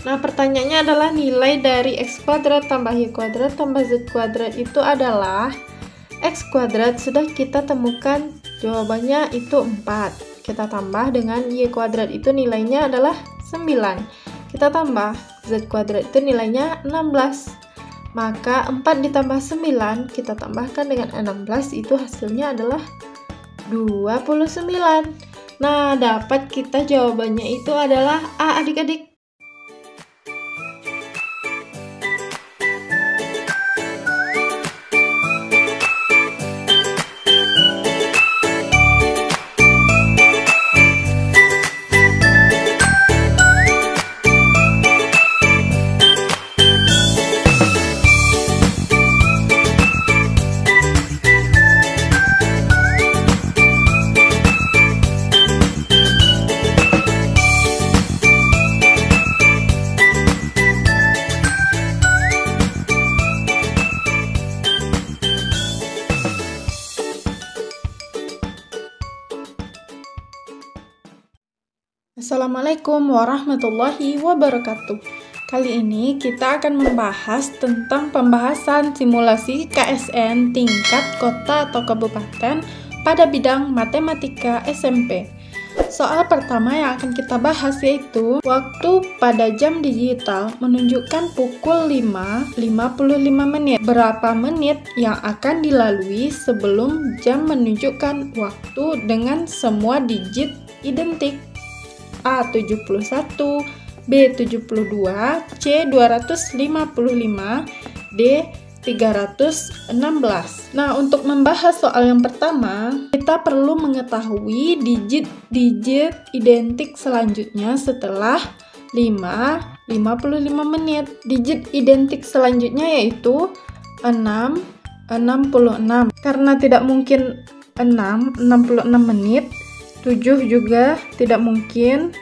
Nah, pertanyaannya adalah nilai dari x kuadrat tambah y kuadrat tambah z kuadrat itu adalah x kuadrat sudah kita temukan jawabannya itu 4. Kita tambah dengan y kuadrat itu nilainya adalah 9. Kita tambah z kuadrat itu nilainya 16. Maka 4 ditambah 9 kita tambahkan dengan 16 itu hasilnya adalah 29. Nah, dapat kita jawabannya itu adalah A adik-adik. Assalamualaikum warahmatullahi wabarakatuh. Kali ini kita akan membahas tentang pembahasan simulasi KSN tingkat kota atau kabupaten pada bidang matematika SMP. Soal pertama yang akan kita bahas yaitu waktu pada jam digital menunjukkan pukul 5.55 menit. Berapa menit yang akan dilalui sebelum jam menunjukkan waktu dengan semua digit identik? A 71, B 72, C 255, D 316. Nah, untuk membahas soal yang pertama, kita perlu mengetahui digit-digit identik selanjutnya setelah 55 menit. Digit identik selanjutnya yaitu 6, 66. Karena tidak mungkin 66 menit, 7 juga tidak mungkin,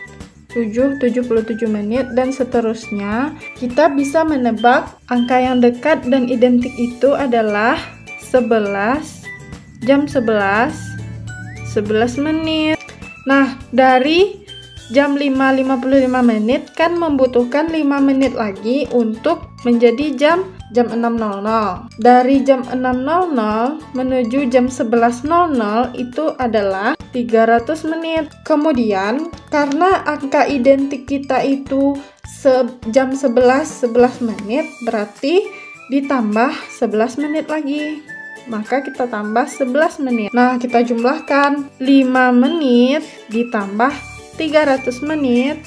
77 menit, dan seterusnya. Kita bisa menebak angka yang dekat dan identik itu adalah 11, jam 11 menit. Nah, dari jam 5.55 menit kan membutuhkan 5 menit lagi untuk menjadi jam 6.00. Dari jam 6.00 menuju jam 11.00 itu adalah 300 menit. Kemudian karena angka identik kita itu jam 11 menit, berarti ditambah 11 menit lagi. Maka kita tambah 11 menit. Nah, kita jumlahkan 5 menit ditambah 300 menit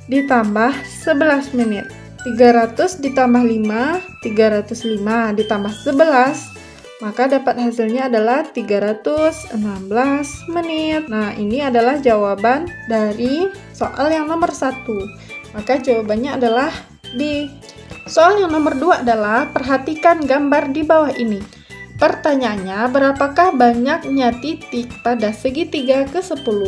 ditambah 11 menit. 300 ditambah 5, 305 ditambah 11, maka dapat hasilnya adalah 316 menit. Nah, ini adalah jawaban dari soal yang nomor 1. Maka jawabannya adalah B. Soal yang nomor 2 adalah perhatikan gambar di bawah ini. Pertanyaannya, berapakah banyaknya titik pada segitiga ke-10?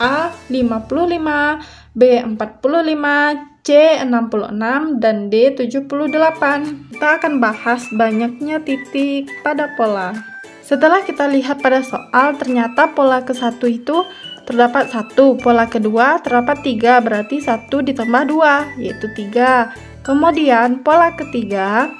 A 55, B 45, C 66, dan D 78. Kita akan bahas banyaknya titik pada pola. Setelah kita lihat pada soal, ternyata pola ke-1 itu terdapat 1, pola kedua terdapat 3, berarti 1 ditambah 2, yaitu 3. Kemudian pola ketiga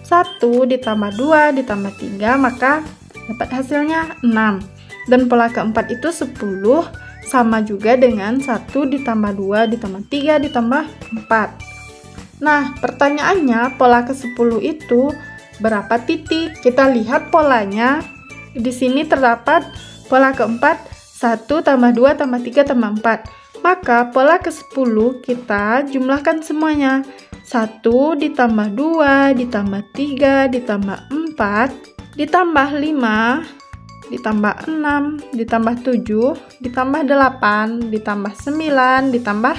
1 ditambah 2 ditambah 3, maka dapat hasilnya 6. Dan pola keempat itu 10, sama juga dengan 1 ditambah 2 ditambah 3 ditambah 4. Nah, pertanyaannya pola ke-10 itu berapa titik? Kita lihat polanya. Di sini terdapat pola keempat 1 tambah 2 tambah 3 tambah 4. Maka pola ke-10 kita jumlahkan semuanya. 1 ditambah 2 ditambah 3 ditambah 4 ditambah 5 ditambah 6, ditambah 7, ditambah 8, ditambah 9, ditambah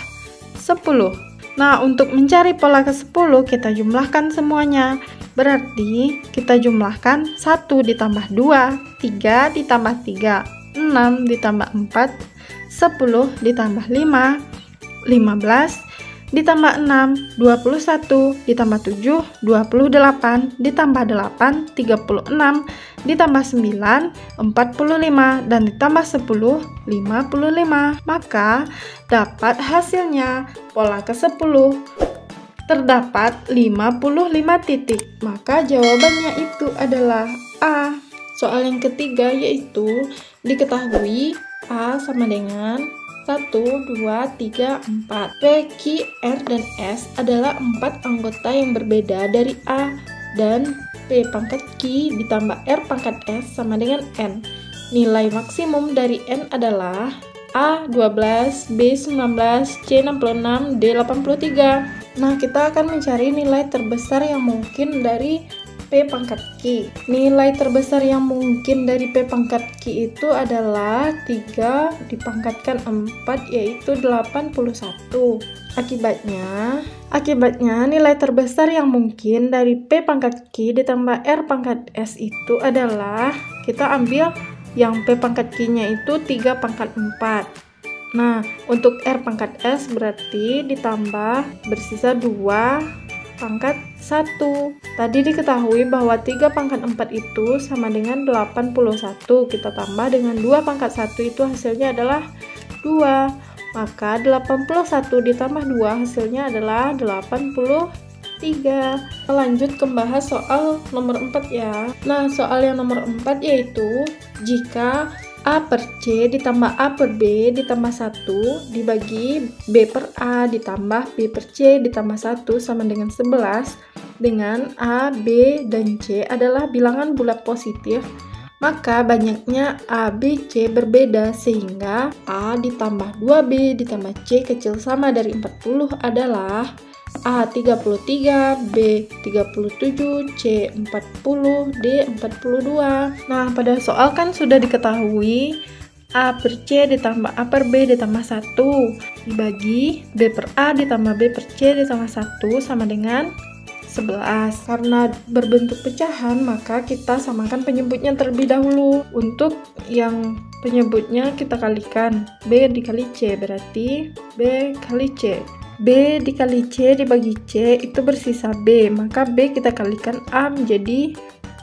10. Nah, untuk mencari pola ke-10 kita jumlahkan semuanya. Berarti kita jumlahkan 1 ditambah 2, 3 ditambah 3, 6 ditambah 4, 10 ditambah 5, 15 ditambah 6, 21, ditambah 7, 28, ditambah 8, 36, ditambah 9, 45, dan ditambah 10, 55. Maka dapat hasilnya pola ke-10 terdapat 55 titik. Maka jawabannya itu adalah A. Soal yang ketiga yaitu diketahui A sama dengan 1, 2, 3, 4. P, Q, R, dan S adalah 4 anggota yang berbeda dari A, dan P pangkat Q ditambah R pangkat S sama dengan N. Nilai maksimum dari N adalah A 12, B 19, C 66, D 83. Nah, kita akan mencari nilai terbesar yang mungkin dari P pangkat Q. Nilai terbesar yang mungkin dari P pangkat Q itu adalah 3 dipangkatkan 4, yaitu 81. Akibatnya nilai terbesar yang mungkin dari P pangkat Q ditambah R pangkat S itu adalah, kita ambil yang P pangkat Q-nya itu 3 pangkat 4. Nah, untuk R pangkat S berarti ditambah bersisa 2 pangkat 1. Tadi diketahui bahwa 3 pangkat 4 itu sama dengan 81. Kita tambah dengan 2 pangkat 1 itu hasilnya adalah 2. Maka 81 ditambah 2 hasilnya adalah 83. Lanjut ke bahas soal nomor 4 ya. Nah, soal yang nomor 4 yaitu jika A per C ditambah A per B ditambah 1 dibagi B per A ditambah B per C ditambah 1 sama dengan 11, dengan A, B, dan C adalah bilangan bulat positif, maka banyaknya A, B, C berbeda sehingga A ditambah 2B ditambah C kecil sama dari 40 adalah A 33, B 37, C 40, D 42. Nah, pada soal kan sudah diketahui A per C ditambah A per B ditambah 1 dibagi B per A ditambah B per C ditambah 1 sama dengan 11. Karena berbentuk pecahan, maka kita samakan penyebutnya terlebih dahulu. Untuk yang penyebutnya kita kalikan, B dikali C berarti B kali C. B dikali C dibagi C itu bersisa B, maka B kita kalikan A menjadi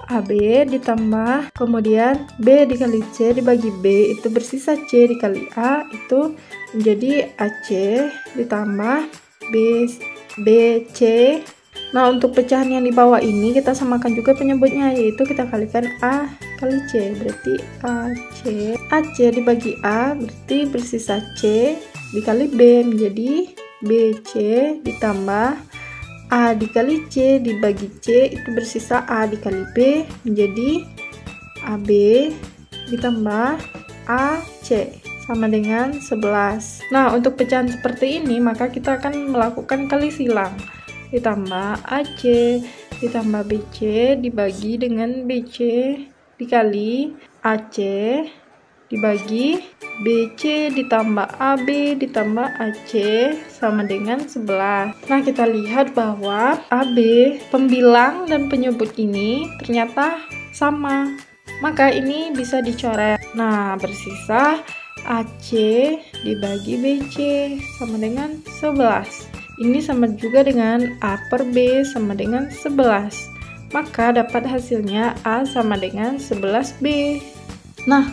AB ditambah kemudian B dikali C dibagi B itu bersisa C dikali A itu menjadi AC ditambah BC. Nah, untuk pecahan yang di bawah ini kita samakan juga penyebutnya, yaitu kita kalikan A kali C berarti AC. AC dibagi A berarti bersisa C dikali B menjadi BC ditambah A dikali C dibagi C itu bersisa A dikali B menjadi AB ditambah AC sama dengan 11. Nah, untuk pecahan seperti ini maka kita akan melakukan kali silang, ditambah AC ditambah BC dibagi dengan BC dikali AC dibagi BC ditambah AB ditambah AC sama dengan 11. Nah, kita lihat bahwa AB, pembilang dan penyebut ini ternyata sama. Maka ini bisa dicoret. Nah, bersisa AC dibagi BC sama dengan 11. Ini sama juga dengan A per B sama dengan 11. Maka dapat hasilnya A sama dengan 11B. Nah,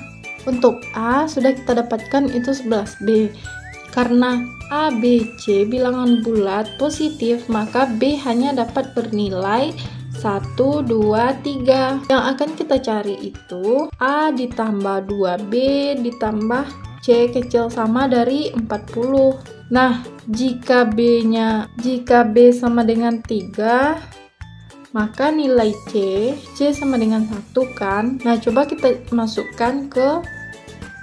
untuk A sudah kita dapatkan itu 11B. Karena A, B, C bilangan bulat positif, maka B hanya dapat bernilai 1, 2, 3. Yang akan kita cari itu A ditambah 2B ditambah C kecil sama dari 40. Nah, jika B sama dengan 3, maka nilai C sama dengan 1 kan. Nah, coba kita masukkan ke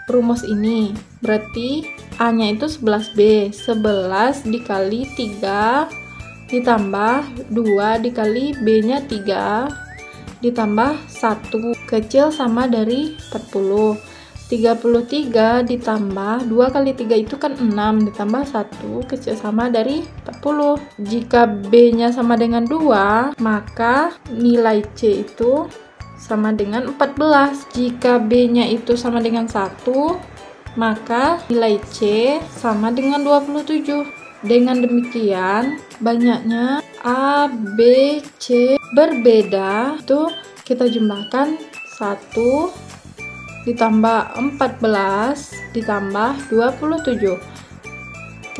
rumus ini. Berarti A-nya itu 11B. 11 dikali 3 ditambah 2 dikali B-nya 3 ditambah 1 kecil sama dari 40. 33 ditambah 2 kali 3 itu kan 6 ditambah 1 kecil sama dari 40. Jika B-nya sama dengan 2, maka nilai C itu sama dengan 14. Jika B-nya itu sama dengan 1, maka nilai C sama dengan 27. Dengan demikian, banyaknya A, B, C berbeda. Itu kita jumlahkan 1 ditambah 14 ditambah 27.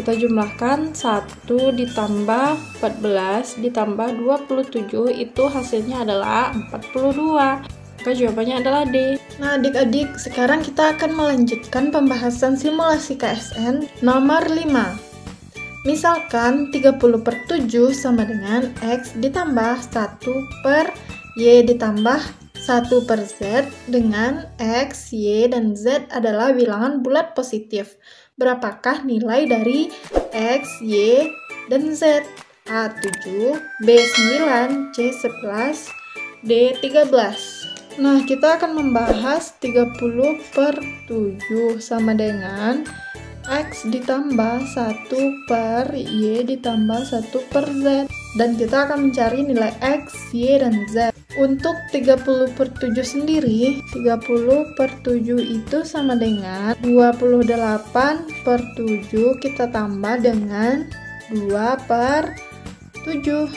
kita jumlahkan 1 ditambah 14 ditambah 27, itu hasilnya adalah 42. Maka jawabannya adalah D. Nah adik-adik, sekarang kita akan melanjutkan pembahasan simulasi KSN nomor 5. Misalkan 30/7 sama dengan X ditambah 1/Y ditambah 1/Z dengan X, Y, dan Z adalah bilangan bulat positif. Berapakah nilai dari X, Y, dan Z? A 7, B 9, C 11, D 13. Nah, kita akan membahas 30/7 sama dengan X ditambah 1/Y ditambah 1/Z, dan kita akan mencari nilai X, Y, dan Z. Untuk 30/7 sendiri, 30/7 itu sama dengan 28/7 kita tambah dengan 2/7.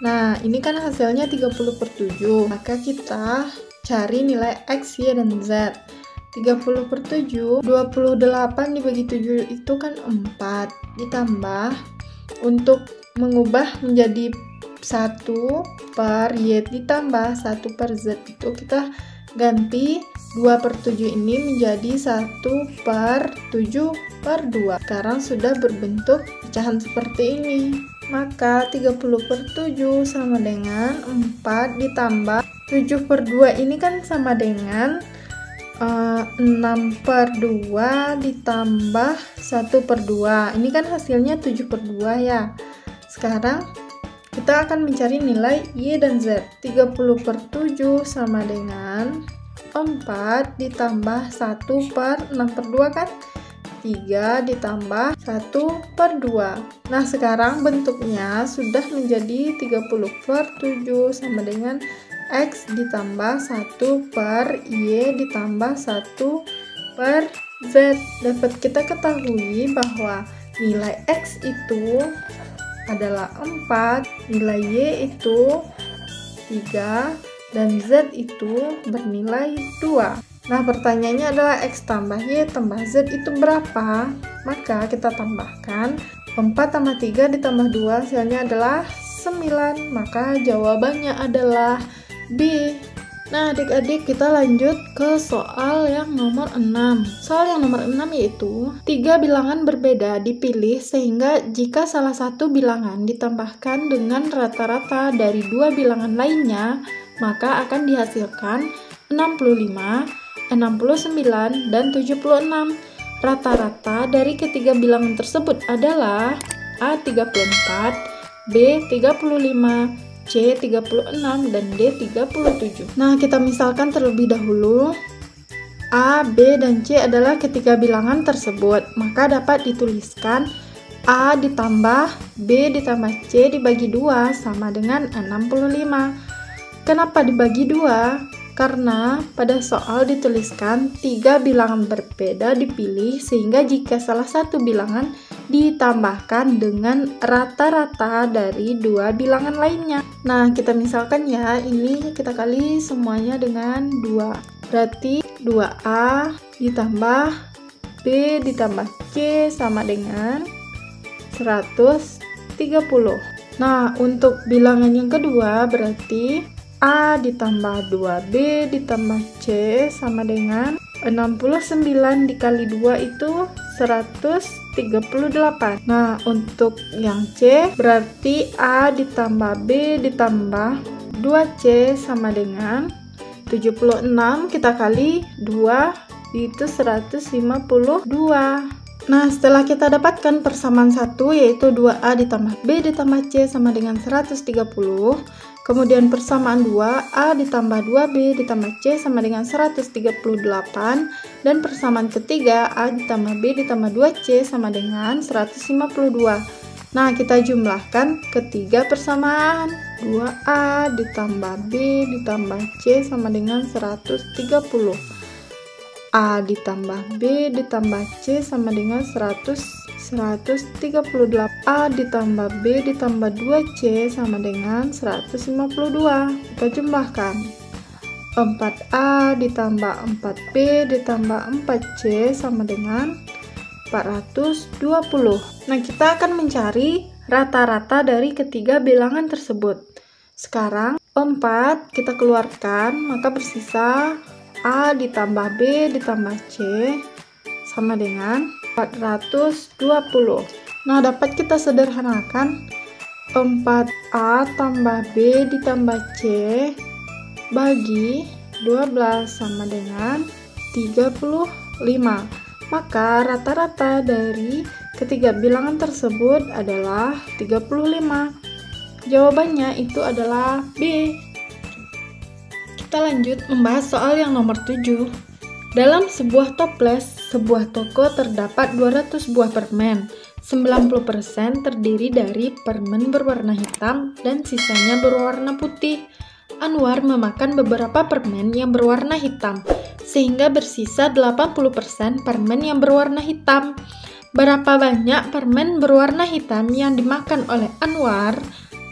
Nah, ini kan hasilnya 30/7, maka kita cari nilai X, Y, dan Z. 30/7, 28 dibagi 7 itu kan 4, ditambah untuk mengubah menjadi 1/Y ditambah 1/Z itu kita ganti 2/7 ini menjadi 1/7/2. Sekarang sudah berbentuk pecahan seperti ini. Maka 30/7 sama dengan 4 ditambah 7/2 ini kan sama dengan 6/2 ditambah 1/2. Ini kan hasilnya 7/2 ya. Sekarang kita akan mencari nilai Y dan Z. 30/7 sama dengan 4 ditambah 1/6/2 kan? 3 ditambah 1/2. Nah, sekarang bentuknya sudah menjadi 30/7 sama dengan X ditambah 1/Y ditambah 1/Z. Dapat kita ketahui bahwa nilai X itu adalah 4, nilai Y itu 3, dan Z itu bernilai 2. Nah, pertanyaannya adalah X tambah Y tambah Z itu berapa? Maka kita tambahkan 4 tambah 3 ditambah 2 hasilnya adalah 9. Maka jawabannya adalah B. Nah, adik-adik, kita lanjut ke soal yang nomor 6. Soal yang nomor 6 yaitu 3 bilangan berbeda dipilih sehingga jika salah satu bilangan ditambahkan dengan rata-rata dari 2 bilangan lainnya, maka akan dihasilkan 65, 69, dan 76. Rata-rata dari ketiga bilangan tersebut adalah A 34, B 35, C 36, dan D 37. Nah, kita misalkan terlebih dahulu A, B, dan C adalah ketiga bilangan tersebut. Maka dapat dituliskan A ditambah B ditambah C dibagi 2 sama dengan 65. Kenapa dibagi 2? Karena pada soal dituliskan 3 bilangan berbeda dipilih sehingga jika salah satu bilangan ditambahkan dengan rata-rata dari 2 bilangan lainnya. Nah, kita misalkan ya, ini kita kali semuanya dengan 2. Berarti 2A ditambah B ditambah C sama dengan 130. Nah, untuk bilangan yang kedua berarti A ditambah 2B ditambah C sama dengan 69 dikali 2 itu 138. Nah, untuk yang C berarti A ditambah B ditambah 2C sama dengan 76, kita kali 2 itu 152. Nah, setelah kita dapatkan persamaan 1 yaitu 2A ditambah B ditambah C sama dengan 130, kemudian persamaan 2A ditambah 2B ditambah C sama dengan 138, dan persamaan ketiga A ditambah B ditambah 2C sama dengan 152. Nah, kita jumlahkan ketiga persamaan. 2A ditambah B ditambah C sama dengan 130. A ditambah B ditambah C sama dengan 138. A ditambah B ditambah 2C sama dengan 152. Kita jumlahkan 4A ditambah 4B ditambah 4C sama dengan 420. Nah, kita akan mencari rata-rata dari ketiga bilangan tersebut. Sekarang 4 kita keluarkan, maka bersisa A ditambah B ditambah C sama dengan 420. Nah, dapat kita sederhanakan 4A tambah B ditambah C bagi 12 sama dengan 35. Maka rata-rata dari ketiga bilangan tersebut adalah 35. Jawabannya itu adalah B. Kita lanjut membahas soal yang nomor 7. Dalam sebuah toples, sebuah toko terdapat 200 buah permen. 90% terdiri dari permen berwarna hitam dan sisanya berwarna putih. Anwar memakan beberapa permen yang berwarna hitam, sehingga bersisa 80% permen yang berwarna hitam. Berapa banyak permen berwarna hitam yang dimakan oleh Anwar?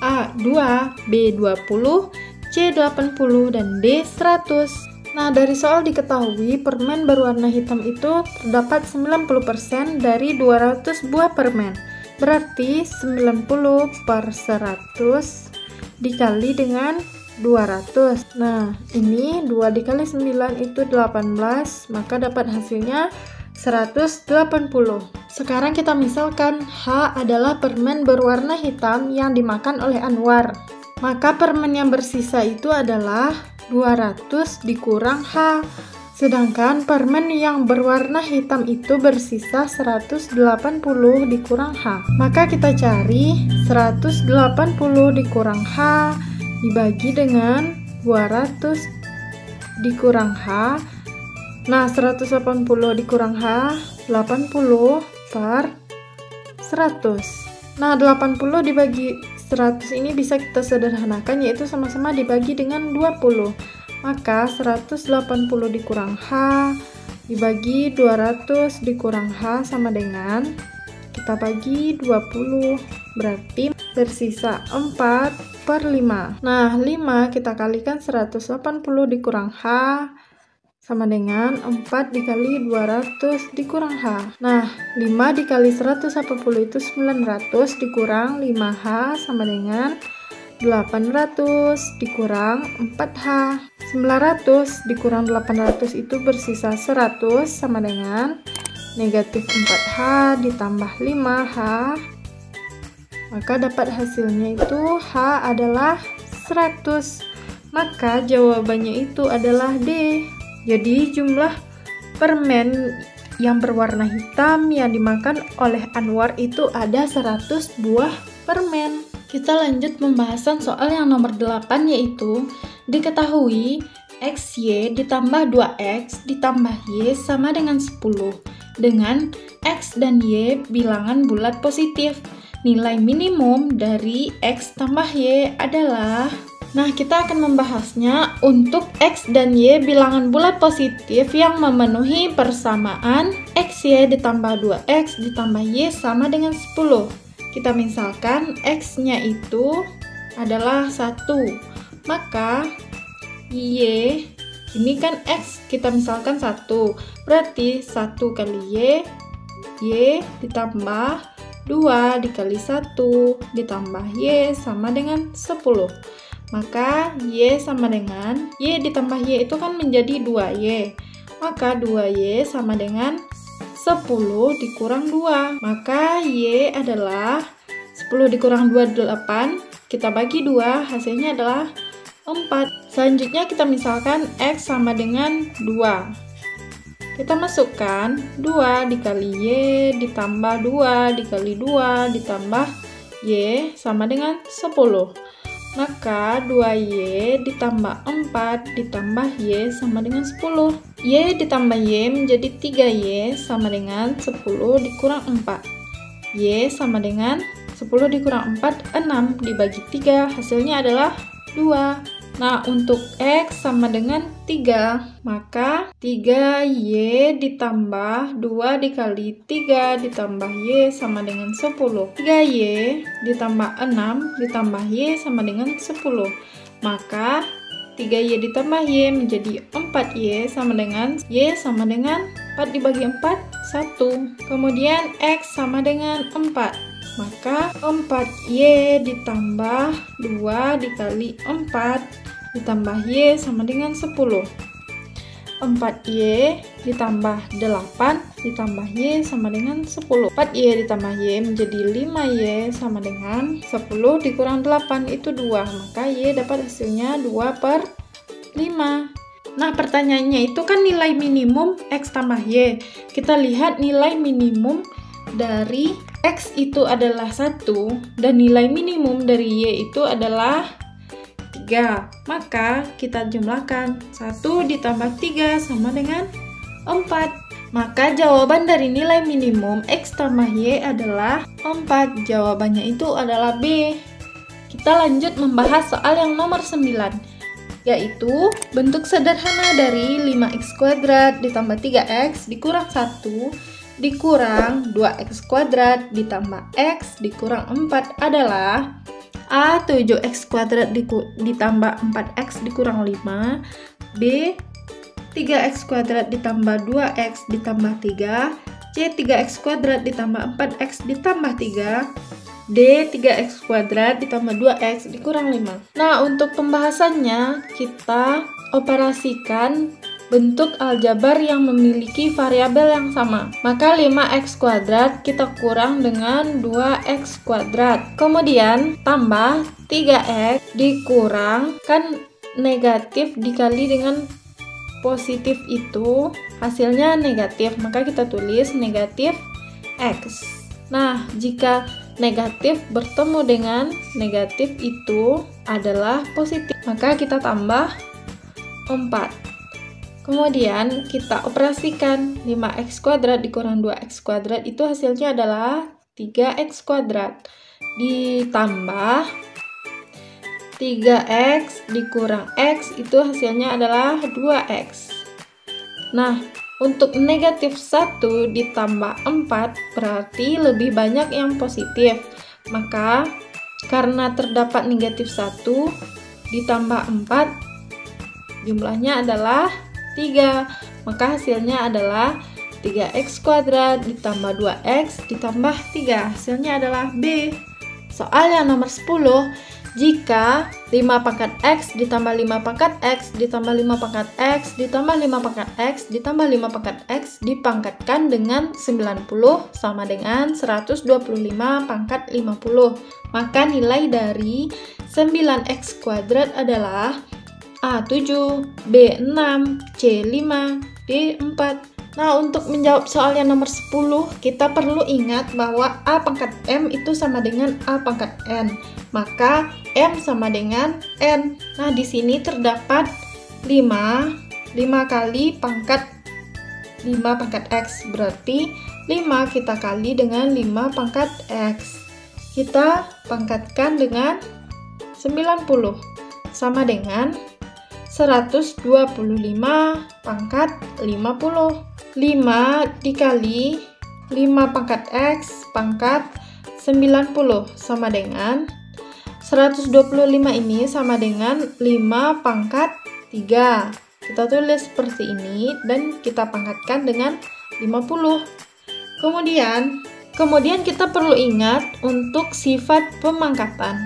A. 2, B. 20, C. 80, dan D. 100. Nah, dari soal diketahui permen berwarna hitam itu terdapat 90% dari 200 buah permen. Berarti 90 per 100 dikali dengan 200. Nah, ini 2 dikali 9 itu 18, maka dapat hasilnya 180. Sekarang kita misalkan H adalah permen berwarna hitam yang dimakan oleh Anwar. Maka permen yang bersisa itu adalah 200 dikurang H. Sedangkan permen yang berwarna hitam itu bersisa 180 dikurang H. Maka kita cari 180 dikurang H dibagi dengan 200 dikurang H. Nah, 180 dikurang H, 80 per 100. Nah, 80 dibagi 100 ini bisa kita sederhanakan, yaitu sama-sama dibagi dengan 20. Maka 180 dikurang H dibagi 200 dikurang H sama dengan kita bagi 20. Berarti bersisa 4 per 5. Nah, 5 kita kalikan 180 dikurang H sama dengan 4 dikali 200 dikurang H. Nah, 5 dikali 180 itu 900 dikurang 5H sama dengan 800 dikurang 4H. 900 dikurang 800 itu bersisa 100 sama dengan negatif 4H ditambah 5H. Maka dapat hasilnya itu H adalah 100. Maka jawabannya itu adalah D. Jadi jumlah permen yang berwarna hitam yang dimakan oleh Anwar itu ada 100 buah permen. Kita lanjut pembahasan soal yang nomor 8, yaitu diketahui XY ditambah 2X ditambah Y sama dengan 10 dengan X dan Y bilangan bulat positif. Nilai minimum dari X tambah Y adalah... Nah, kita akan membahasnya untuk X dan Y bilangan bulat positif yang memenuhi persamaan XY ditambah 2X ditambah Y sama dengan 10. Kita misalkan X-nya itu adalah 1. Maka Y, ini kan X, kita misalkan 1. Berarti 1 kali Y ditambah 2 dikali 1 ditambah Y sama dengan 10. Maka Y sama dengan, Y ditambah Y itu kan menjadi 2Y. Maka 2Y sama dengan 10 dikurang 2. Maka Y adalah 10 dikurang 2, 8. Kita bagi 2, hasilnya adalah 4. Selanjutnya kita misalkan X sama dengan 2. Kita masukkan 2 dikali Y ditambah 2 dikali 2 ditambah Y sama dengan 10. Maka 2Y ditambah 4 ditambah Y sama dengan 10. Y ditambah Y menjadi 3Y sama dengan 10 dikurang 4. Y sama dengan 10 dikurang 4, 6 dibagi 3, hasilnya adalah 2. Nah, untuk X sama dengan 3, maka 3Y ditambah 2 dikali 3 ditambah Y sama dengan 10. 3Y ditambah 6 ditambah Y sama dengan 10. Maka 3Y ditambah Y menjadi 4Y sama dengan Y sama dengan 4 dibagi 4, 1. Kemudian X sama dengan 4. Maka 4Y ditambah 2 dikali 4 ditambah Y sama dengan 10. 4Y ditambah 8 ditambah Y sama dengan 10. 4Y ditambah Y menjadi 5Y sama dengan 10 dikurang 8 itu 2. Maka Y dapat hasilnya 2/5. Nah, pertanyaannya itu kan nilai minimum X tambah Y. Kita lihat nilai minimum dari X itu adalah 1 dan nilai minimum dari Y itu adalah 3. Maka kita jumlahkan 1 ditambah 3 sama dengan 4. Maka jawaban dari nilai minimum X tambah Y adalah 4. Jawabannya itu adalah B. Kita lanjut membahas soal yang nomor 9, yaitu bentuk sederhana dari 5x kuadrat ditambah 3x dikurang 1 dikurang 2x kuadrat ditambah x dikurang 4 adalah A. 7x kuadrat ditambah 4x dikurang 5, B. 3x kuadrat ditambah 2x ditambah 3, C. 3x kuadrat ditambah 4x ditambah 3, D. 3x kuadrat ditambah 2x dikurang 5. Nah, untuk pembahasannya kita operasikan bentuk aljabar yang memiliki variabel yang sama. Maka 5x kuadrat kita kurang dengan 2x kuadrat. Kemudian tambah 3x dikurang, kan negatif dikali dengan positif itu hasilnya negatif. Maka kita tulis negatif x. Nah, jika negatif bertemu dengan negatif itu adalah positif, maka kita tambah 4. Kemudian kita operasikan 5x kuadrat dikurang 2x kuadrat itu hasilnya adalah 3x kuadrat ditambah 3x dikurang x itu hasilnya adalah 2x. Nah, untuk negatif 1 ditambah 4 berarti lebih banyak yang positif. Maka karena terdapat negatif 1 ditambah 4 jumlahnya adalah 3, maka hasilnya adalah 3x kuadrat ditambah 2x ditambah 3, hasilnya adalah B. Soal yang nomor 10, jika 5 pangkat x ditambah 5 pangkat x ditambah 5 pangkat x ditambah 5 pangkat x ditambah 5 pangkat x dipangkatkan dengan 90 sama dengan 125 pangkat 50, maka nilai dari 9x kuadrat adalah A7, B6, C5, D4. Nah, untuk menjawab soal yang nomor 10, kita perlu ingat bahwa A pangkat M itu sama dengan A pangkat N. Maka M sama dengan N. Nah, di sini terdapat 5 kali pangkat 5 pangkat X. Berarti 5 kita kali dengan 5 pangkat X. Kita pangkatkan dengan 90 sama dengan 125 pangkat 50. 5 dikali 5 pangkat X pangkat 90 sama dengan 125 ini sama dengan 5 pangkat 3. Kita tulis seperti ini dan kita pangkatkan dengan 50. Kemudian kita perlu ingat untuk sifat pemangkatan.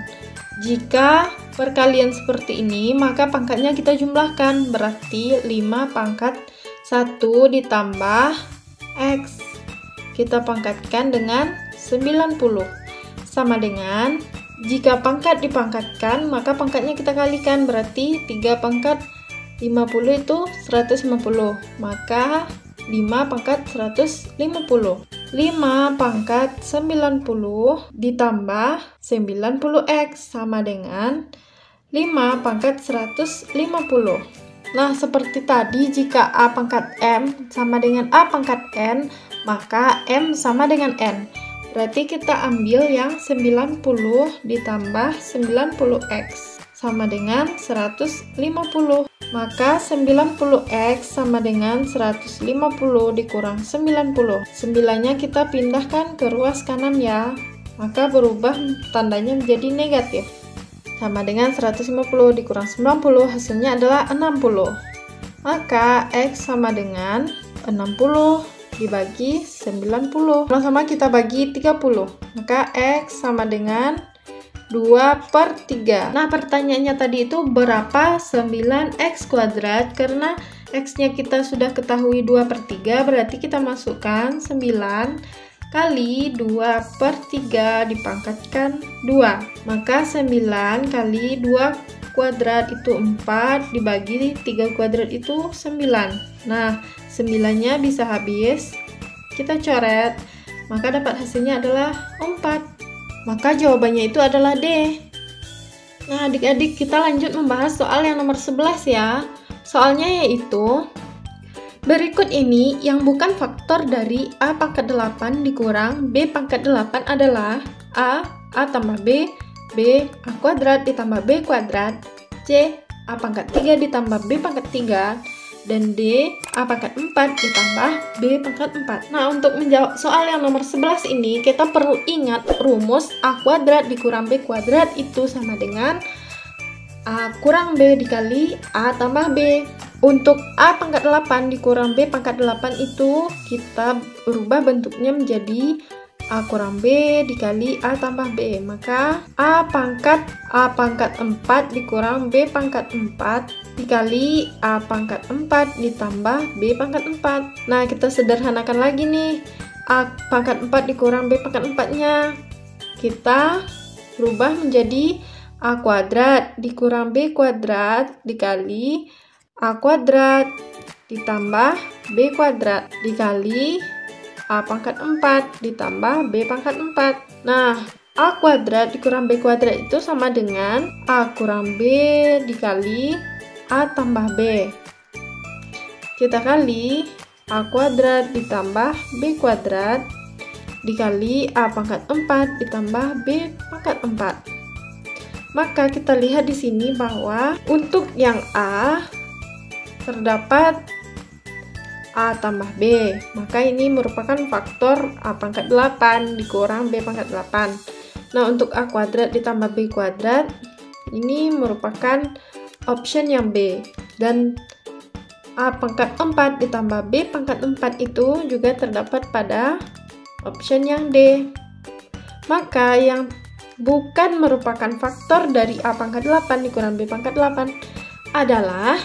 Jika perkalian seperti ini, maka pangkatnya kita jumlahkan, berarti 5 pangkat 1 ditambah X. Kita pangkatkan dengan 90. Sama dengan, jika pangkat dipangkatkan, maka pangkatnya kita kalikan, berarti 3 pangkat 50 itu 150. Maka 5 pangkat 150. 5 pangkat 90 ditambah 90x sama dengan 5 pangkat 150. Nah, seperti tadi, jika A pangkat M sama dengan A pangkat N, maka M sama dengan N. Berarti kita ambil yang 90 ditambah 90x sama dengan 150. Maka 90x sama dengan 150 dikurang 90. 9-nya kita pindahkan ke ruas kanan ya. Maka berubah tandanya menjadi negatif. sama dengan 150 dikurang 90 hasilnya adalah 60. Maka X sama dengan 60 dibagi 90. Sama-sama kita bagi 30. Maka X sama dengan 2/3. Nah, pertanyaannya tadi itu berapa 9X kuadrat? Karena X-nya kita sudah ketahui 2/3, berarti kita masukkan 9 kali 2/3 dipangkatkan 2. Maka 9 kali 2 kuadrat itu 4, dibagi 3 kuadrat itu 9. Nah, 9-nya bisa habis, kita coret, maka dapat hasilnya adalah 4. Maka jawabannya itu adalah D. Nah, adik-adik, kita lanjut membahas soal yang nomor 11 ya. Soalnya yaitu, berikut ini yang bukan faktor dari A pangkat 8 dikurang B pangkat 8 adalah A tambah B A kuadrat ditambah B kuadrat, C A pangkat 3 ditambah B pangkat 3, dan D A pangkat 4 ditambah B pangkat 4. Nah, untuk menjawab soal yang nomor 11 ini, kita perlu ingat rumus A kuadrat dikurang B kuadrat itu sama dengan A kurang B dikali A tambah B. Untuk A pangkat 8 dikurang B pangkat 8 itu kita berubah bentuknya menjadi A kurang B dikali A tambah B. Maka A pangkat 4 dikurang B pangkat 4 dikali A pangkat 4 ditambah B pangkat 4. Nah, kita sederhanakan lagi nih. A pangkat 4 dikurang B pangkat 4-nya. Kita berubah menjadi A kuadrat dikurang B kuadrat dikali A kuadrat ditambah B kuadrat dikali A pangkat 4 ditambah B pangkat 4. Nah, A kuadrat dikurang B kuadrat itu sama dengan A kurang B dikali A tambah B. Kita kali A kuadrat ditambah B kuadrat dikali A pangkat 4 ditambah B pangkat 4. Maka kita lihat di sini bahwa untuk yang A terdapat A tambah B, maka ini merupakan faktor A pangkat 8 dikurang B pangkat 8. Nah, untuk A kuadrat ditambah B kuadrat, ini merupakan option yang B. Dan A pangkat 4 ditambah B pangkat 4 itu juga terdapat pada option yang D. Maka yang bukan merupakan faktor dari A pangkat 8 dikurang B pangkat 8 adalah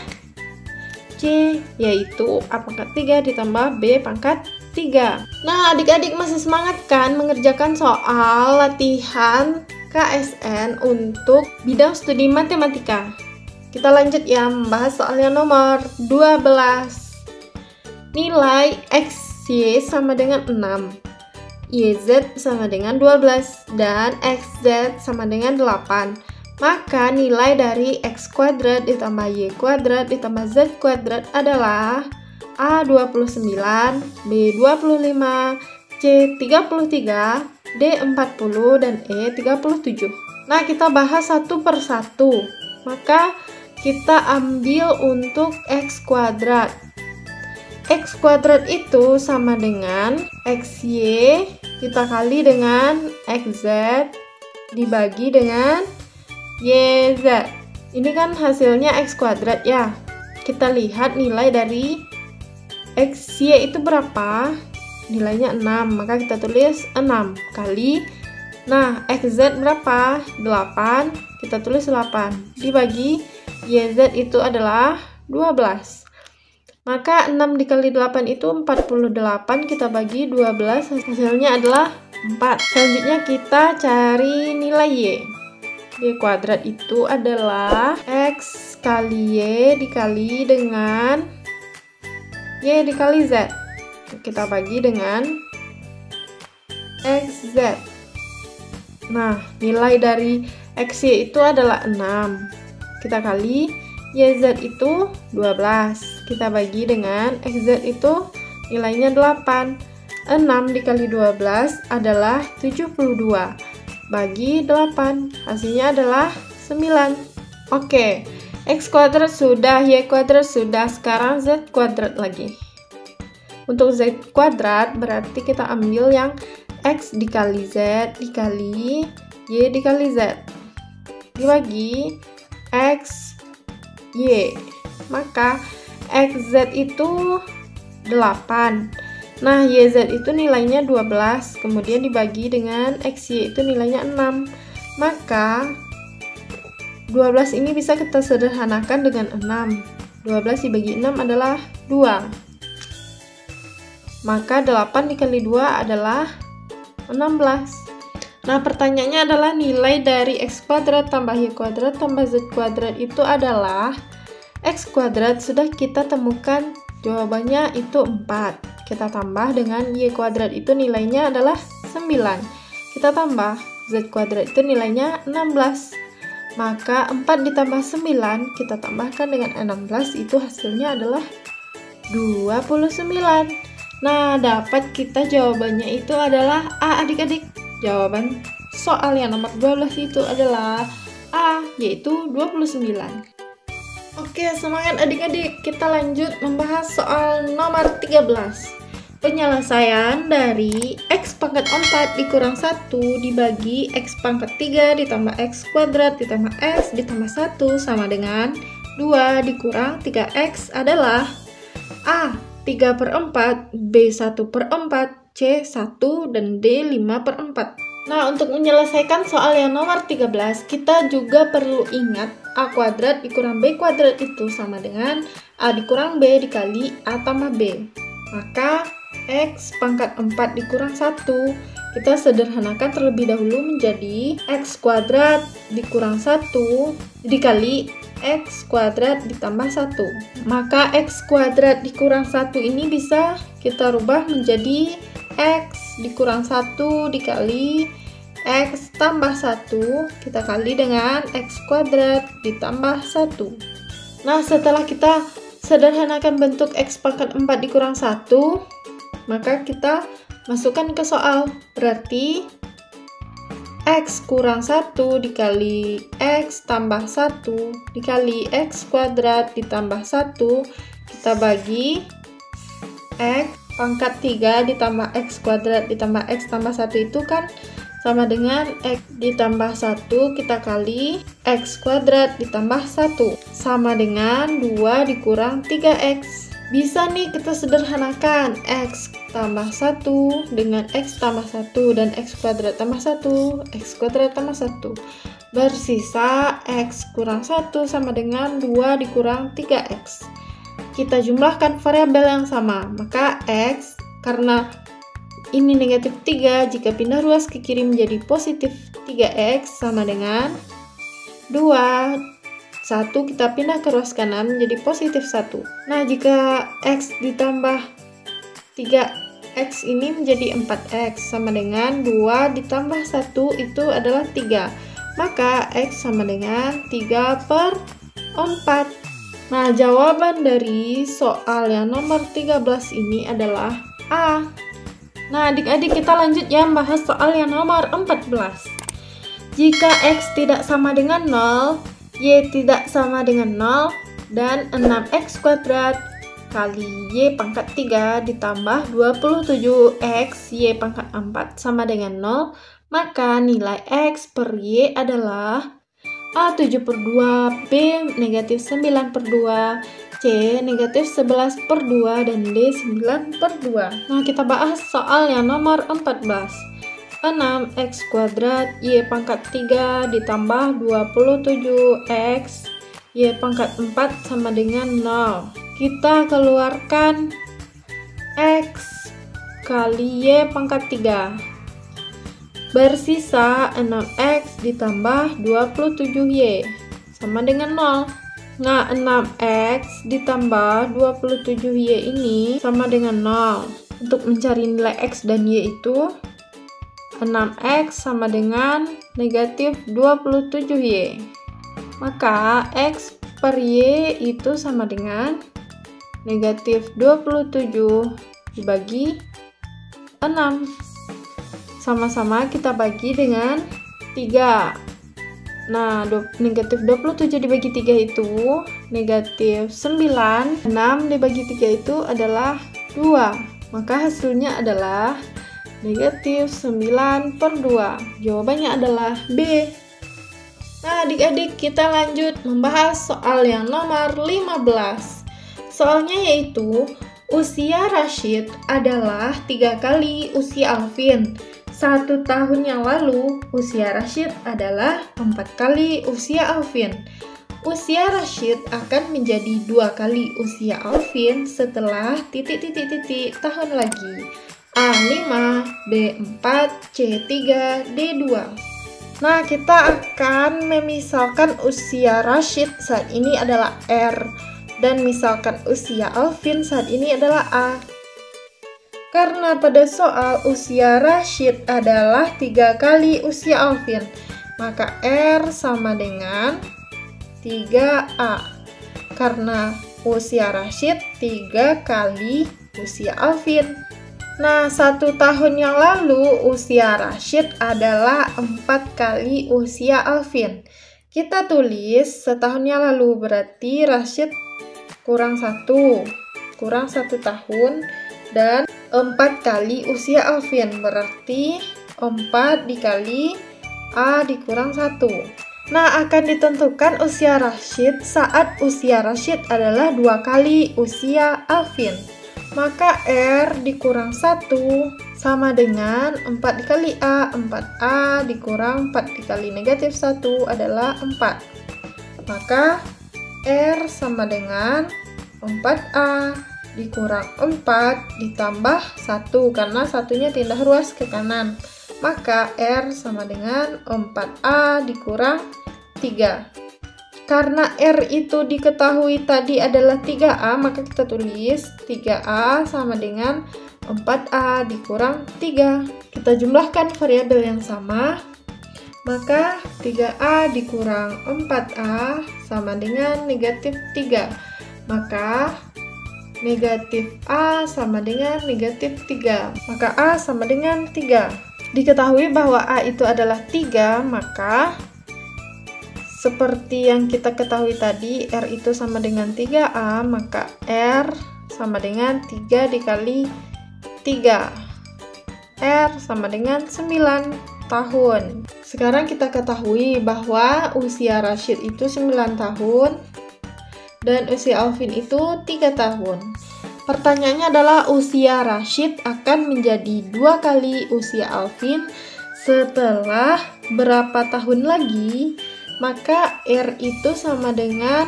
C, yaitu A pangkat 3 ditambah B pangkat 3. Nah, adik-adik masih semangat kan mengerjakan soal latihan KSN untuk bidang studi matematika? Kita lanjut ya, membahas soal yang nomor 12. Nilai XY sama dengan 6. YZ sama dengan 12 dan XZ sama dengan 8. Maka nilai dari X kuadrat ditambah Y kuadrat ditambah Z kuadrat adalah A 29, B 25, C 33, D 40, dan E 37. Nah, kita bahas satu per satu. Maka kita ambil untuk X kuadrat. X kuadrat itu sama dengan XY kita kali dengan XZ dibagi dengan YZ. Ini kan hasilnya X kuadrat ya. Kita lihat nilai dari XY itu berapa? Nilainya 6, maka kita tulis 6 kali. Nah, XZ berapa? 8, kita tulis 8 dibagi YZ itu adalah 12. Maka 6 dikali 8 itu 48, kita bagi 12, hasilnya adalah 4. Selanjutnya kita cari nilai Y. Y kuadrat itu adalah X kali Y dikali dengan Y dikali Z. Kita bagi dengan XZ. Nah, nilai dari XY itu adalah 6. Kita kali YZ itu 12. Kita bagi dengan XZ itu nilainya 8. 6 dikali 12 adalah 72. Bagi 8, hasilnya adalah 9. Oke, X kuadrat sudah, Y kuadrat sudah, sekarang Z kuadrat lagi. Untuk Z kuadrat berarti kita ambil yang X dikali Z dikali Y dikali Z. dibagi X, Y. Maka XZ itu 8. Nah, YZ itu nilainya 12, kemudian dibagi dengan XY itu nilainya 6. Maka 12 ini bisa kita sederhanakan dengan 6. 12 dibagi 6 adalah 2. Maka 8 dikali 2 adalah 16. Nah, pertanyaannya adalah nilai dari X kuadrat tambah Y kuadrat tambah Z kuadrat itu adalah X kuadrat sudah kita temukan jawabannya itu 4. Kita tambah dengan Y kuadrat itu nilainya adalah 9. Kita tambah Z kuadrat itu nilainya 16. Maka 4 ditambah 9 kita tambahkan dengan 16 itu hasilnya adalah 29. Nah, dapat kita jawabannya itu adalah A adik-adik. Jawaban soal yang nomor 12 itu adalah A, yaitu 29. Oke, semangat adik-adik. Kita lanjut membahas soal nomor 13. Penyelesaian dari X pangkat 4 dikurang 1 dibagi X pangkat 3 ditambah X kuadrat ditambah X ditambah 1 sama dengan 2 dikurang 3X adalah A. 3/4, B. 1/4, C. 1, dan D. 5/4. Nah, untuk menyelesaikan soal yang nomor 13, kita juga perlu ingat A kuadrat dikurang B kuadrat itu sama dengan A dikurang B dikali A tambah B. Maka X pangkat 4 dikurang 1 kita sederhanakan terlebih dahulu menjadi X kuadrat dikurang 1 dikali X kuadrat ditambah 1. Maka X kuadrat dikurang 1 ini bisa kita rubah menjadi X dikurang 1 dikali X tambah 1 kita kali dengan X kuadrat ditambah 1. Nah, setelah kita sederhanakan bentuk X pangkat 4 dikurang 1, maka kita masukkan ke soal. Berarti X kurang 1 dikali X tambah 1 dikali X kuadrat ditambah 1 kita bagi X pangkat 3 ditambah X kuadrat ditambah X tambah 1 itu kan sama dengan X ditambah 1 kita kali X kuadrat ditambah 1 sama dengan 2 dikurang 3X. Bisa nih kita sederhanakan X tambah 1 dengan X tambah 1 dan X kuadrat tambah 1 X kuadrat tambah 1 bersisa X kurang 1 sama dengan 2 dikurang 3X. Kita jumlahkan variabel yang sama, maka X karena ini negatif 3, jika pindah ruas ke kiri menjadi positif 3X sama dengan 2. 1 kita pindah ke ruas kanan menjadi positif 1. Nah, jika X ditambah 3X ini menjadi 4X sama dengan 2 ditambah 1 itu adalah 3. Maka X sama dengan 3/4. Nah, jawaban dari soal yang nomor 13 ini adalah A. Nah, adik-adik kita lanjut ya membahas soal yang nomor 14. Jika X tidak sama dengan 0, Y tidak sama dengan 0, dan 6X kuadrat kali Y pangkat 3 ditambah 27X Y pangkat 4 sama dengan 0, maka nilai X per Y adalah A 7/2, B negatif 9/2, C negatif 11/2, dan D 9/2. Nah, kita bahas soal yang nomor 14. 6X kuadrat Y pangkat 3 ditambah 27X Y pangkat 4 sama dengan 0. Kita keluarkan X kali Y pangkat 3. Bersisa 6X ditambah 27Y sama dengan 0. Nah, 6X ditambah 27Y ini sama dengan 0. Untuk mencari nilai X dan Y itu 6X sama dengan negatif 27Y. Maka X per Y itu sama dengan negatif 27 dibagi 6. Sama-sama kita bagi dengan 3. Nah, negatif 27 dibagi 3 itu negatif 9. 6 dibagi 3 itu adalah 2. Maka hasilnya adalah negatif 9/2. Jawabannya adalah B. Nah, adik-adik, kita lanjut membahas soal yang nomor 15. Soalnya yaitu, usia Rashid adalah 3 kali usia Alvin. 1 tahun yang lalu, usia Rashid adalah 4 kali usia Alvin. Usia Rashid akan menjadi 2 kali usia Alvin setelah ... tahun lagi. A5, B4, C3, D2. Nah, kita akan memisalkan usia Rashid saat ini adalah R, dan misalkan usia Alvin saat ini adalah A. Karena pada soal usia Rashid adalah 3 kali usia Alvin, maka R sama dengan 3A. Karena usia Rashid 3 kali usia Alvin. Nah, 1 tahun yang lalu usia Rashid adalah 4 kali usia Alvin. Kita tulis setahun yang lalu, berarti Rashid kurang 1 tahun, dan 4 kali usia Alvin, berarti 4 dikali A dikurang 1. Nah, akan ditentukan usia Rashid saat usia Rashid adalah 2 kali usia Alvin. Maka R dikurang 1 sama dengan 4 dikali A. 4A dikurang 4 dikali negatif 1 adalah 4. Maka R sama dengan 4A dikurang 4 ditambah 1, karena satunya pindah ruas ke kanan. Maka R sama dengan 4A dikurang 3. Karena R itu diketahui tadi adalah 3A, maka kita tulis 3A sama dengan 4A dikurang 3. Kita jumlahkan variabel yang sama, maka 3A dikurang 4A sama dengan negatif 3. Maka negatif A sama dengan negatif 3. Maka A sama dengan 3. Diketahui bahwa A itu adalah 3, maka seperti yang kita ketahui tadi, R itu sama dengan 3A, maka R sama dengan 3 dikali 3. R sama dengan 9 tahun. Sekarang kita ketahui bahwa usia Rashid itu 9 tahun dan usia Alvin itu 3 tahun. Pertanyaannya adalah usia Rashid akan menjadi 2 kali usia Alvin setelah berapa tahun lagi? Maka R itu sama dengan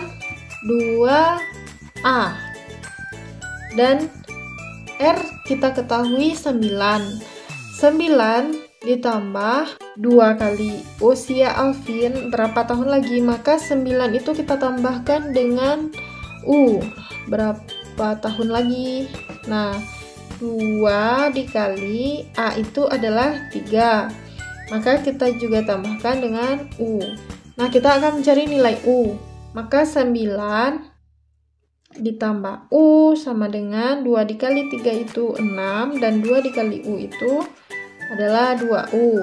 2A. Dan R kita ketahui 9. 9 ditambah 2 kali usia Alvin, berapa tahun lagi? Maka 9 itu kita tambahkan dengan U. Berapa tahun lagi? Nah, 2 dikali A itu adalah 3. Maka kita juga tambahkan dengan U. Nah, kita akan mencari nilai U. Maka 9 ditambah U sama dengan 2 dikali 3 itu 6, dan 2 dikali U itu adalah 2U.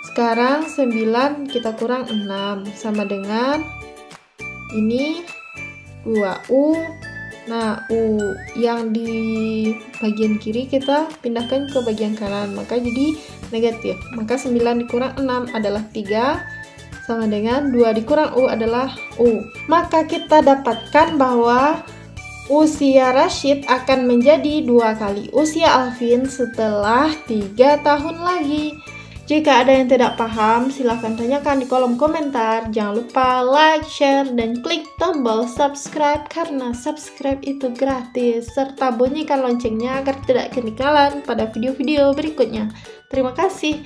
Sekarang 9 kita kurang 6 sama dengan ini 2U. Nah, U yang di bagian kiri kita pindahkan ke bagian kanan, maka jadi negatif. Maka 9 dikurang 6 adalah 3, sama dengan 2 dikurang U adalah U. Maka kita dapatkan bahwa usia Rashid akan menjadi 2 kali usia Alvin setelah 3 tahun lagi. Jika ada yang tidak paham, silahkan tanyakan di kolom komentar. Jangan lupa like, share, dan klik tombol subscribe karena subscribe itu gratis. Serta bunyikan loncengnya agar tidak ketinggalan pada video-video berikutnya. Terima kasih.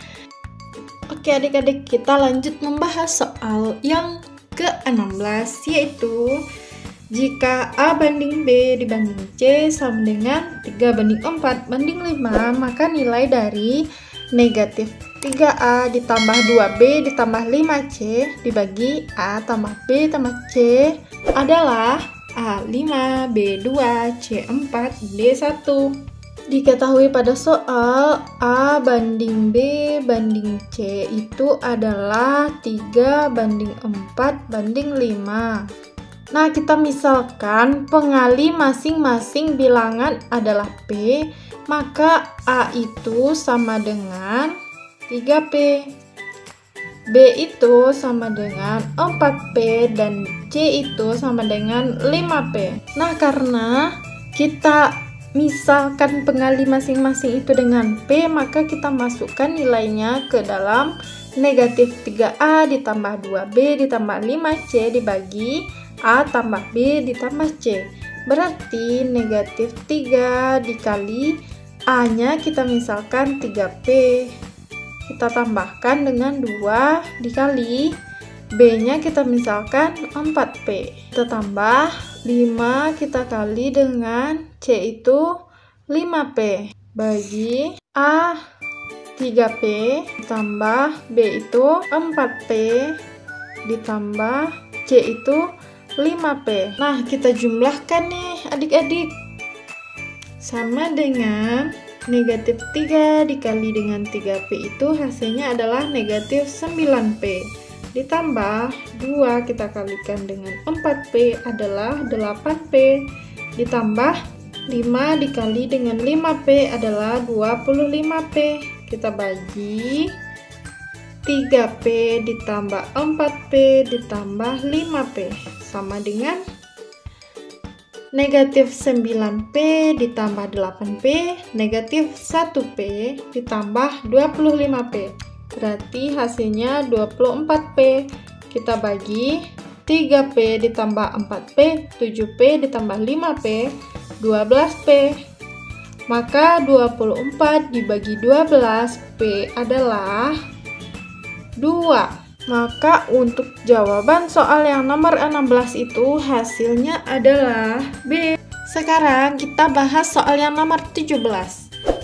Oke adik-adik, kita lanjut membahas soal yang ke-16, yaitu jika A banding B dibanding C sama dengan 3 banding 4 banding 5, maka nilai dari negatif 3A ditambah 2B ditambah 5C dibagi A tambah B tambah C adalah A5, B2, C4, D1. Diketahui pada soal A banding B banding C itu adalah 3 banding 4 banding 5. Nah, kita misalkan pengali masing-masing bilangan adalah P, maka A itu sama dengan 3P. B itu sama dengan 4P dan C itu sama dengan 5P. Nah, karena kita misalkan pengali masing-masing itu dengan P, maka kita masukkan nilainya ke dalam negatif 3A ditambah 2B ditambah 5C dibagi A tambah B ditambah C. Berarti negatif 3 dikali A-nya kita misalkan 3P. Kita tambahkan dengan 2 dikali B-nya kita misalkan 4P. Kita tambah 5 kita kali dengan C itu 5P. Bagi A 3P ditambah B itu 4P ditambah C itu 5P. Nah, kita jumlahkan nih adik-adik. Sama dengan negatif 3 dikali dengan 3P itu hasilnya adalah negatif 9P. Ditambah 2 kita kalikan dengan 4P adalah 8P. Ditambah 5 dikali dengan 5P adalah 25P. Kita bagi 3P ditambah 4P ditambah 5P sama dengan negatif 9P ditambah 8P negatif 1P ditambah 25P. Berarti hasilnya 24P. Kita bagi 3P ditambah 4P 7P ditambah 5P 12P. Maka 24 dibagi 12P adalah 2. Maka untuk jawaban soal yang nomor 16 itu hasilnya adalah B. Sekarang kita bahas soal yang nomor 17.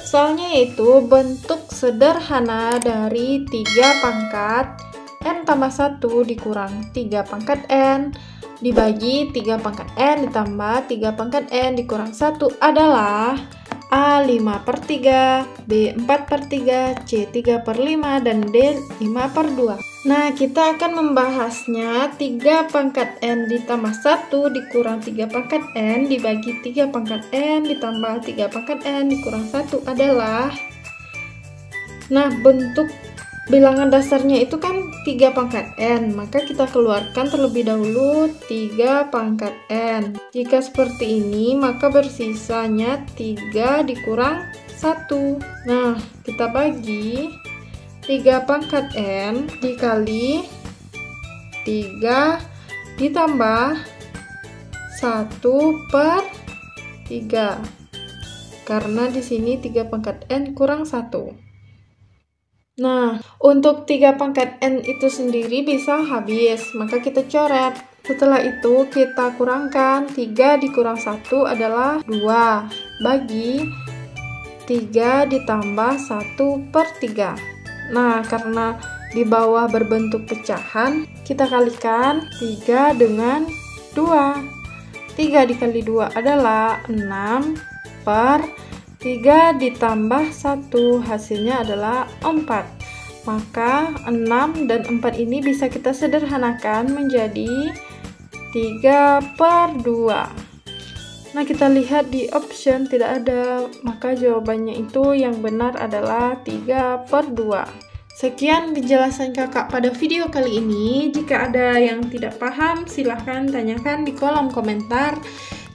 Soalnya yaitu bentuk sederhana dari 3 pangkat N tambah 1 dikurang 3 pangkat N dibagi 3 pangkat N ditambah 3 pangkat N dikurang 1 adalah A 5/3, B 4/3, C 3/5, dan D 5/2. Nah, kita akan membahasnya 3 pangkat N ditambah 1 dikurang 3 pangkat N dibagi 3 pangkat N ditambah 3 pangkat N dikurang 1 adalah, nah, bentuk bilangan dasarnya itu kan 3 pangkat N, maka kita keluarkan terlebih dahulu 3 pangkat N. Jika seperti ini, maka bersisanya 3 dikurang 1. Nah, kita bagi 3 pangkat N dikali 3 ditambah 1/3. Karena di sini 3 pangkat N kurang 1. Nah, untuk 3 pangkat N itu sendiri bisa habis, maka kita coret. Setelah itu kita kurangkan 3 dikurang 1 adalah 2 bagi 3 ditambah 1/3. Nah, karena di bawah berbentuk pecahan, kita kalikan 3 dengan 2. 3 dikali 2 adalah 6/3 ditambah 1 hasilnya adalah 4. Maka 6 dan 4 ini bisa kita sederhanakan menjadi 3/2. Nah, kita lihat di option tidak ada, maka jawabannya itu yang benar adalah 3/2. Sekian penjelasan kakak pada video kali ini. Jika ada yang tidak paham, silahkan tanyakan di kolom komentar.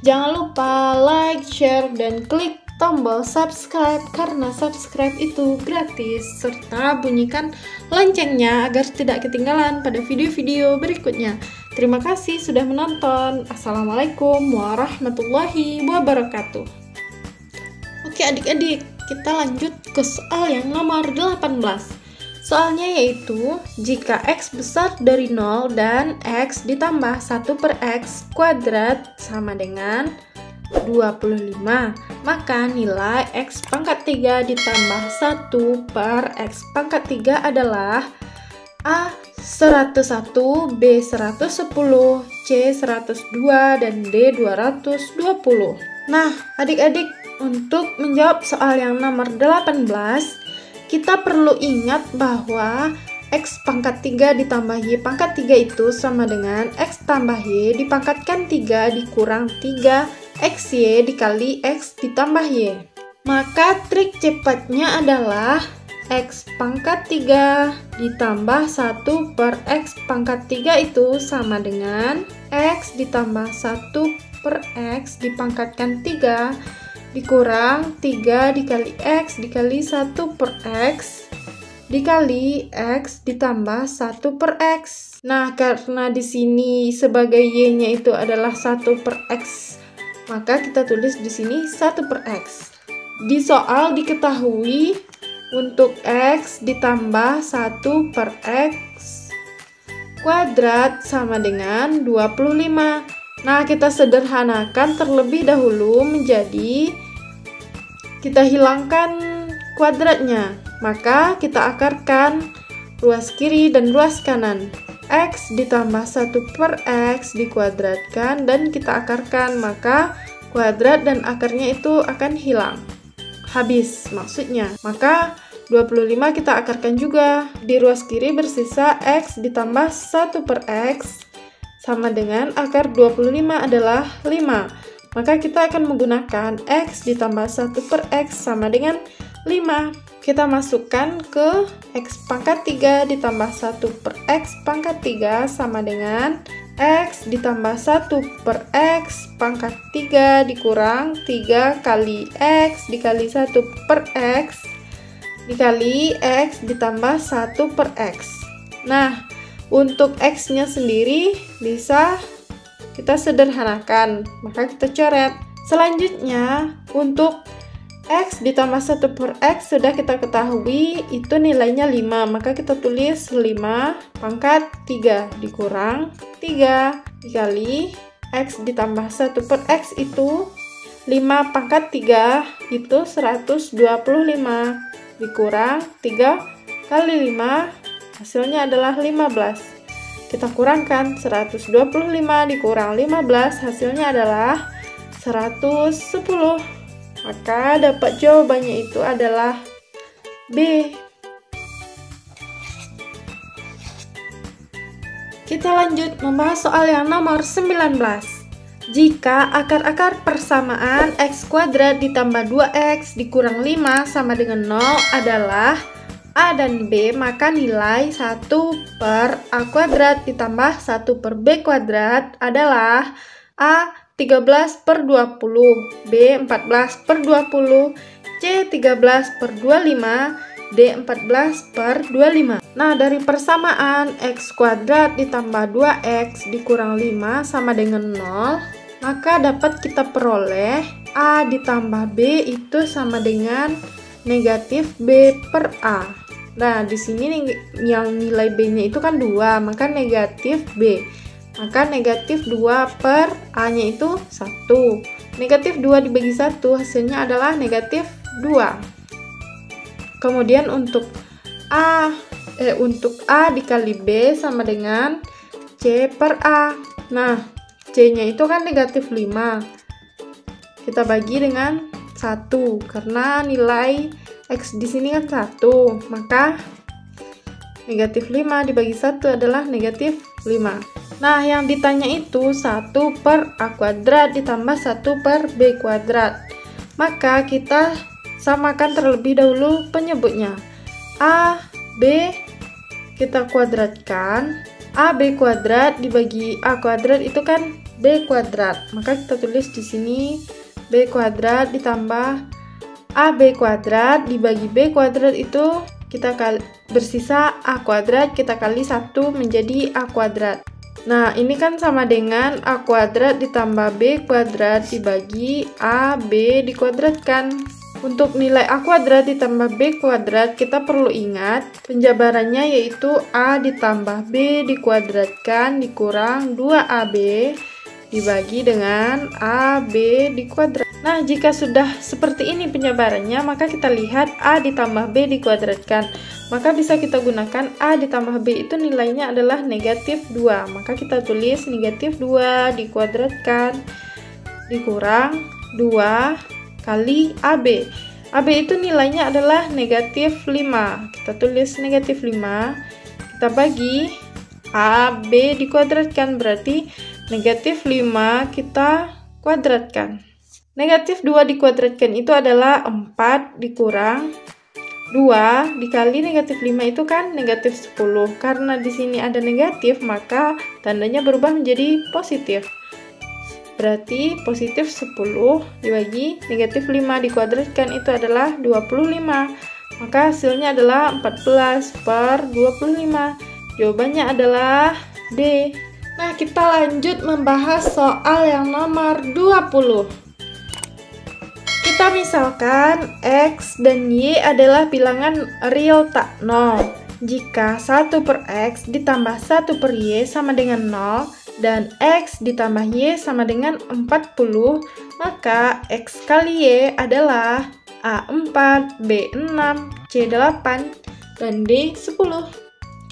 Jangan lupa like, share, dan klik tombol subscribe karena subscribe itu gratis, serta bunyikan loncengnya agar tidak ketinggalan pada video-video berikutnya. Terima kasih sudah menonton. Assalamualaikum warahmatullahi wabarakatuh. Oke adik-adik, kita lanjut ke soal yang nomor 18. Soalnya yaitu, jika X besar dari 0 dan X ditambah 1/X kuadrat sama dengan 25, maka nilai X pangkat 3 ditambah 1/X pangkat 3 adalah A 101, B 110, C 102, dan D 220. Nah, adik-adik, untuk menjawab soal yang nomor 18, kita perlu ingat bahwa X pangkat 3 ditambah Y pangkat 3 itu sama dengan X tambah Y dipangkatkan 3 dikurang 3 XY dikali X ditambah Y. Maka trik cepatnya adalah X pangkat 3 ditambah 1 per X pangkat 3 itu sama dengan X ditambah 1 per X dipangkatkan 3 dikurang 3 dikali X dikali 1 per X dikali X ditambah 1 per X. Nah, karena di sini sebagai Y-nya itu adalah 1 per X, maka kita tulis di sini 1 per X. Di soal diketahui untuk X ditambah 1 per X kuadrat sama dengan 25. Nah, kita sederhanakan terlebih dahulu menjadi kita hilangkan kuadratnya. Maka kita akarkan ruas kiri dan ruas kanan. X ditambah 1 per X dikuadratkan dan kita akarkan, maka kuadrat dan akarnya itu akan hilang. Habis maksudnya. Maka 25 kita akarkan juga. Di ruas kiri bersisa X ditambah 1 per X sama dengan akar 25 adalah 5. Maka kita akan menggunakan X ditambah 1 per X sama dengan 5. Kita masukkan ke X pangkat 3 ditambah 1 per X pangkat 3 sama dengan X ditambah 1 per X pangkat 3 dikurang 3 kali X dikali 1 per X dikali X ditambah 1 per X. Nah, untuk X-nya sendiri bisa kita sederhanakan, maka kita coret. Selanjutnya, untuk X ditambah 1 per X sudah kita ketahui itu nilainya 5, maka kita tulis 5 pangkat 3 dikurang 3 dikali X ditambah 1 per X itu 5 pangkat 3 itu 125 dikurang 3 kali 5 hasilnya adalah 15. Kita kurangkan 125 dikurang 15 hasilnya adalah 110. Maka dapat jawabannya itu adalah B. Kita lanjut membahas soal yang nomor 19. Jika akar-akar persamaan X kuadrat ditambah 2X dikurang 5 sama dengan 0 adalah A dan B, maka nilai 1 per A kuadrat ditambah 1 per B kuadrat adalah A 13 per 20, B 14 per 20, C 13 per 25, D 14 per 25. Nah, dari persamaan X kuadrat ditambah 2X dikurang 5 sama dengan 0, maka dapat kita peroleh A ditambah B itu sama dengan negatif B per A. Nah, di sini yang nilai B-nya itu kan 2, maka negatif B. Maka negatif 2 per A-nya itu 1. Negatif 2 dibagi 1 hasilnya adalah negatif 2. Kemudian untuk A dikali B sama dengan C per A. Nah, C-nya itu kan negatif 5. Kita bagi dengan 1 karena nilai X di sini kan 1. Maka negatif 5 dibagi 1 adalah negatif 5. Nah, yang ditanya itu 1 per A kuadrat ditambah 1 per B kuadrat. Maka kita samakan terlebih dahulu penyebutnya. A, B kita kuadratkan. A, B kuadrat dibagi A kuadrat itu kan B kuadrat. Maka kita tulis di sini B kuadrat ditambah A, B kuadrat dibagi B kuadrat itu kita bersisa A kuadrat kita kali 1 menjadi A kuadrat. Nah, ini kan sama dengan A kuadrat ditambah B kuadrat dibagi A, B dikuadratkan. Untuk nilai A kuadrat ditambah B kuadrat, kita perlu ingat penjabarannya yaitu A ditambah B dikuadratkan dikurang 2AB dibagi dengan AB dikuadrat. Nah, jika sudah seperti ini penjabarannya, maka kita lihat A ditambah B dikuadratkan. Maka bisa kita gunakan A ditambah B itu nilainya adalah negatif 2. Maka kita tulis negatif 2 dikuadratkan dikurang 2 kali AB. AB itu nilainya adalah negatif 5. Kita tulis negatif 5. Kita bagi AB dikuadratkan berarti negatif 5 kita kuadratkan. Negatif 2 dikuadratkan itu adalah 4 dikurang 2 dikali negatif 5 itu kan negatif 10. Karena di sini ada negatif, maka tandanya berubah menjadi positif. Berarti positif 10 dibagi negatif 5 dikuadratkan itu adalah 25. Maka hasilnya adalah 14/25. Jawabannya adalah D. Nah, kita lanjut membahas soal yang nomor 20. Kita misalkan X dan Y adalah bilangan real tak nol. Jika 1/X ditambah 1/Y sama dengan 0 dan X ditambah Y sama dengan 40, maka X kali Y adalah A4, B6, C8, dan D10.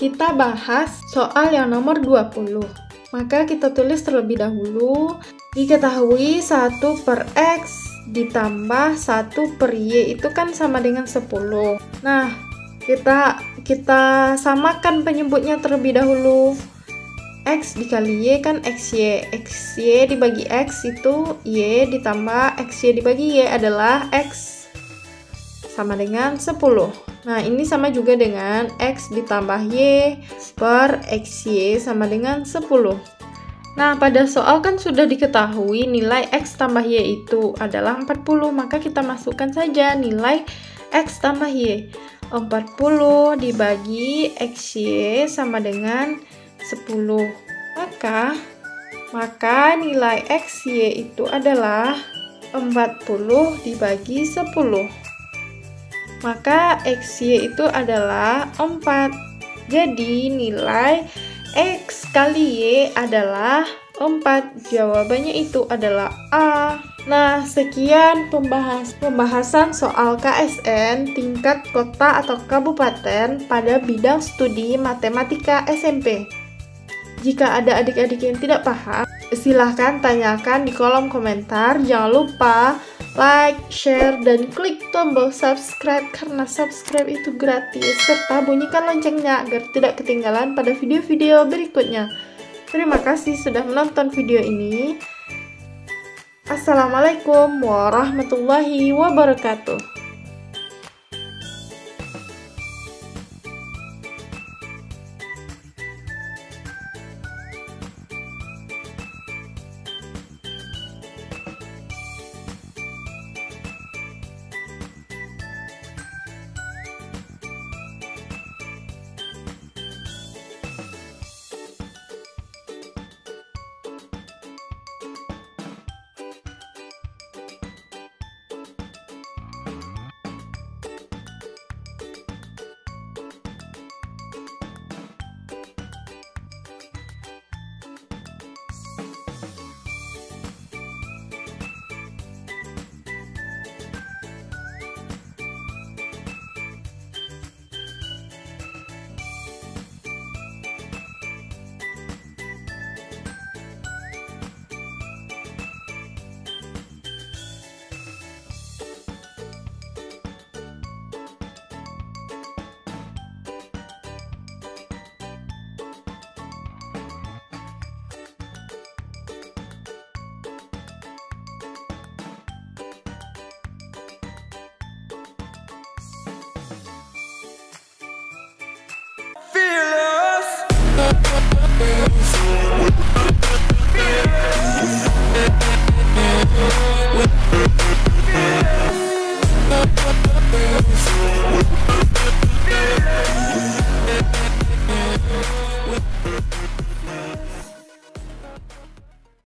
Kita bahas soal yang nomor 20. Maka kita tulis terlebih dahulu, diketahui 1/X ditambah 1/Y itu kan sama dengan 10. Nah, kita samakan penyebutnya terlebih dahulu. X dikali Y kan XY. XY dibagi X itu Y ditambah XY dibagi Y adalah X sama dengan 10. Nah, ini sama juga dengan X ditambah Y per XY sama dengan 10. Nah, pada soal kan sudah diketahui nilai X tambah Y itu adalah 40, maka kita masukkan saja nilai X tambah Y. 40 dibagi XY sama dengan 10. Maka nilai XY itu adalah 40 dibagi 10. Maka XY itu adalah 4. Jadi nilai X kali Y adalah 4. Jawabannya itu adalah A. Nah, sekian pembahasan soal KSN tingkat kota atau kabupaten pada bidang studi matematika SMP. Jika ada adik-adik yang tidak paham, silahkan tanyakan di kolom komentar. Jangan lupa like, share, dan klik tombol subscribe karena subscribe itu gratis, serta bunyikan loncengnya agar tidak ketinggalan pada video-video berikutnya. Terima kasih sudah menonton video ini. Assalamualaikum warahmatullahi wabarakatuh. Fearless.